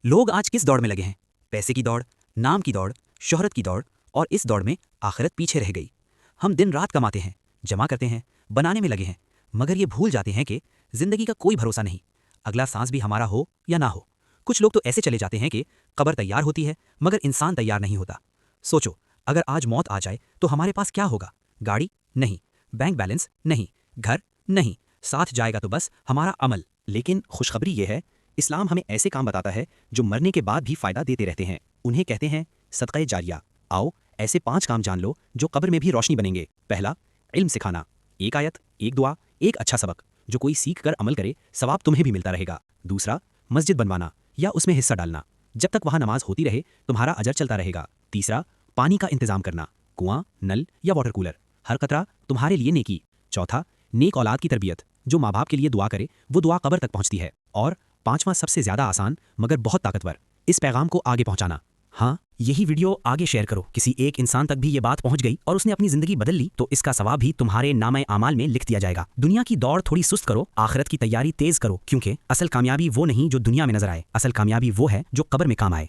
लोग आज किस दौड़ में लगे हैं? पैसे की दौड़, नाम की दौड़, शोहरत की दौड़, और इस दौड़ में आखिरत पीछे रह गई। हम दिन रात कमाते हैं, जमा करते हैं, बनाने में लगे हैं, मगर ये भूल जाते हैं कि जिंदगी का कोई भरोसा नहीं। अगला सांस भी हमारा हो या ना हो। कुछ लोग तो ऐसे चले जाते हैं कि कब्र तैयार होती है मगर इंसान तैयार नहीं होता। सोचो, अगर आज मौत आ जाए तो हमारे पास क्या होगा? गाड़ी नहीं, बैंक बैलेंस नहीं, घर नहीं, साथ जाएगा तो बस हमारा अमल। लेकिन खुशखबरी ये है, इस्लाम हमें ऐसे काम बताता है जो मरने के बाद भी फ़ायदा देते रहते हैं। उन्हें कहते हैं सदक़े जारिया। आओ ऐसे 5 काम जान लो जो कब्र में भी रोशनी बनेंगे। पहला, इल्म सिखाना। एक आयत, एक दुआ, एक अच्छा सबक जो कोई सीख कर अमल करे, सवाब तुम्हें भी मिलता रहेगा। दूसरा, मस्जिद बनवाना या उसमें हिस्सा डालना। जब तक वहाँ नमाज होती रहे तुम्हारा अजर चलता रहेगा। तीसरा, पानी का इंतजाम करना, कुआं, नल या वाटर कूलर। हर कतरा तुम्हारे लिए नेकी। चौथा, नेक औलाद की तरबियत। जो माँ बाप के लिए दुआ करे वो दुआ कब्र तक पहुंचती है। और पांचवा, सबसे ज्यादा आसान मगर बहुत ताकतवर, इस पैगाम को आगे पहुंचाना। हाँ, यही वीडियो आगे शेयर करो। किसी एक इंसान तक भी ये बात पहुंच गई और उसने अपनी जिंदगी बदल ली तो इसका सवाब भी तुम्हारे नामे आमाल में लिख दिया जाएगा। दुनिया की दौड़ थोड़ी सुस्त करो, आखिरत की तैयारी तेज करो, क्योंकि असल कामयाबी वो नहीं जो दुनिया में नजर आए, असल कामयाबी वो है जो कब्र में काम आए।